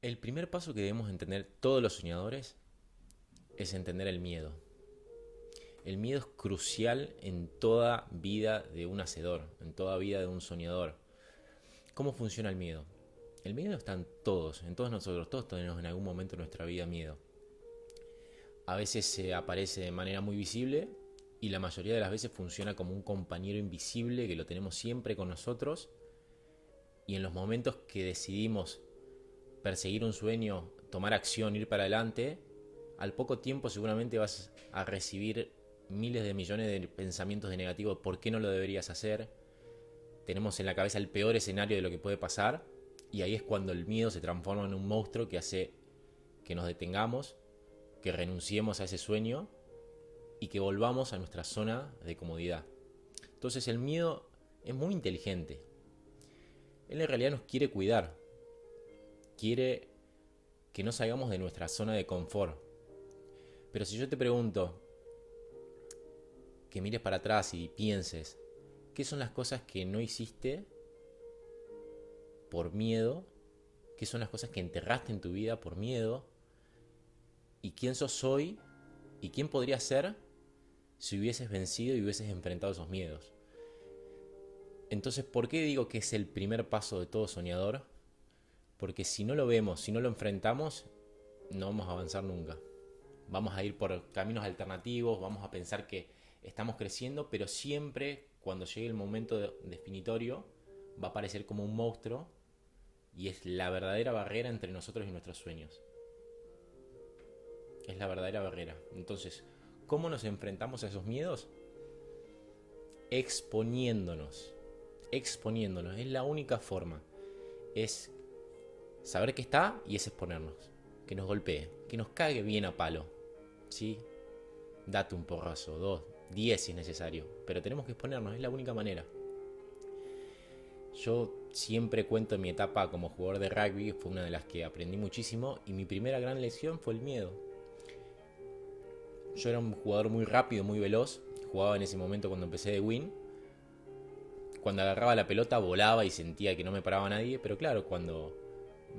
El primer paso que debemos entender todos los soñadores es entender el miedo. El miedo es crucial en toda vida de un hacedor, en toda vida de un soñador. ¿Cómo funciona el miedo? El miedo está en todos nosotros, todos tenemos en algún momento de nuestra vida miedo. A veces se aparece de manera muy visible y la mayoría de las veces funciona como un compañero invisible que lo tenemos siempre con nosotros, y en los momentos que decidimos perseguir un sueño, tomar acción, ir para adelante, al poco tiempo seguramente vas a recibir miles de millones de pensamientos de negativos. ¿Por qué no lo deberías hacer? Tenemos en la cabeza el peor escenario de lo que puede pasar, y ahí es cuando el miedo se transforma en un monstruo que hace que nos detengamos, que renunciemos a ese sueño y que volvamos a nuestra zona de comodidad. Entonces el miedo es muy inteligente. Él en realidad nos quiere cuidar, quiere que no salgamos de nuestra zona de confort. Pero si yo te pregunto que mires para atrás y pienses qué son las cosas que no hiciste por miedo, qué son las cosas que enterraste en tu vida por miedo, y quién sos hoy y quién podrías ser si hubieses vencido y hubieses enfrentado esos miedos. Entonces, ¿por qué digo que es el primer paso de todo soñador? Porque si no lo vemos, si no lo enfrentamos, no vamos a avanzar nunca. Vamos a ir por caminos alternativos, vamos a pensar que estamos creciendo, pero siempre cuando llegue el momento definitorio va a aparecer como un monstruo, y es la verdadera barrera entre nosotros y nuestros sueños. Es la verdadera barrera. Entonces, ¿cómo nos enfrentamos a esos miedos? Exponiéndonos. Exponiéndonos. Es la única forma. Es saber que está y es exponernos. Que nos golpee. Que nos cague bien a palo. ¿Sí? Date un porrazo, 2, 10 si es necesario. Pero tenemos que exponernos. Es la única manera. Yo siempre cuento mi etapa como jugador de rugby. Fue una de las que aprendí muchísimo. Y mi primera gran lección fue el miedo. Yo era un jugador muy rápido, muy veloz. Jugaba en ese momento cuando empecé de win. Cuando agarraba la pelota volaba y sentía que no me paraba nadie. Pero claro, cuando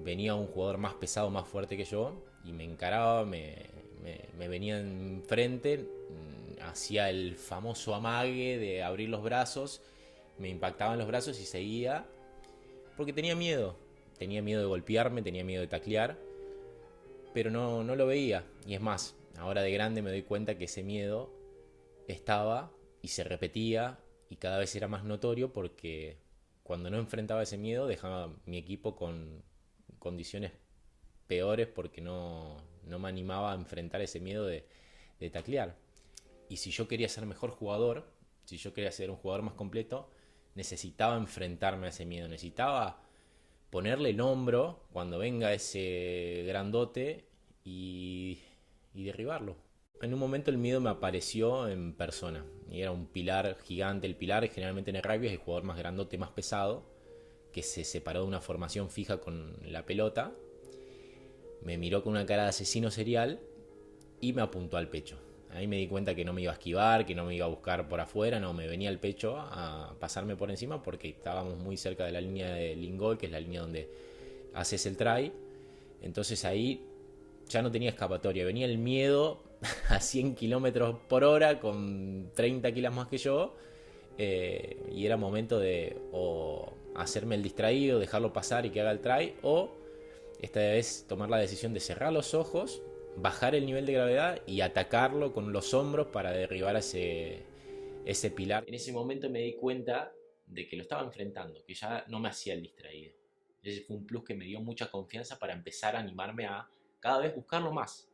venía un jugador más pesado, más fuerte que yo, y me encaraba, me venía enfrente, hacía el famoso amague de abrir los brazos, me impactaba en los brazos y seguía, porque tenía miedo. Tenía miedo de golpearme, tenía miedo de taclear, pero no lo veía. Y es más, ahora de grande me doy cuenta que ese miedo estaba y se repetía y cada vez era más notorio, porque cuando no enfrentaba ese miedo dejaba mi equipo con condiciones peores, porque no me animaba a enfrentar ese miedo de taclear. Y si yo quería ser mejor jugador, si yo quería ser un jugador más completo, necesitaba enfrentarme a ese miedo, necesitaba ponerle el hombro cuando venga ese grandote y, y derribarlo. En un momento el miedo me apareció en persona y era un pilar gigante. El pilar generalmente en el rugby es el jugador más grandote, más pesado, que se separó de una formación fija con la pelota, me miró con una cara de asesino serial y me apuntó al pecho. Ahí me di cuenta que no me iba a esquivar, que no me iba a buscar por afuera, no, me venía al pecho a pasarme por encima, porque estábamos muy cerca de la línea de Lingol, que es la línea donde haces el try. Entonces ahí ya no tenía escapatoria, venía el miedo a 100 kilómetros por hora con 30 kilos más que yo, y era momento de o hacerme el distraído, dejarlo pasar y que haga el try, o esta vez tomar la decisión de cerrar los ojos, bajar el nivel de gravedad y atacarlo con los hombros para derribar ese pilar. En ese momento me di cuenta de que lo estaba enfrentando, que ya no me hacía el distraído. Ese fue un plus que me dio mucha confianza para empezar a animarme a cada vez buscar más,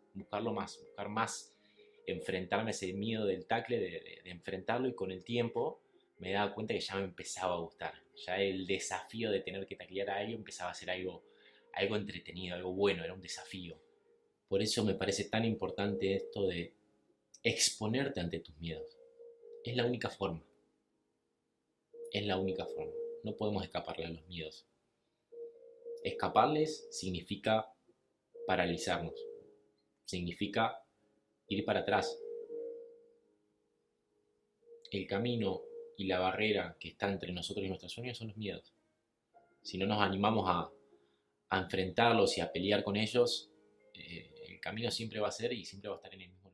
enfrentarme a ese miedo del tackle, de enfrentarlo, y con el tiempo me daba cuenta que ya me empezaba a gustar. Ya el desafío de tener que taclear a alguien empezaba a ser algo entretenido, algo bueno, era un desafío. Por eso me parece tan importante esto de exponerte ante tus miedos. Es la única forma, es la única forma. No podemos escaparle a los miedos. Escaparles significa paralizarnos, significa ir para atrás. El camino y la barrera que está entre nosotros y nuestros sueños son los miedos. Si no nos animamos a enfrentarlos y a pelear con ellos, el camino siempre va a ser y siempre va a estar en el mismo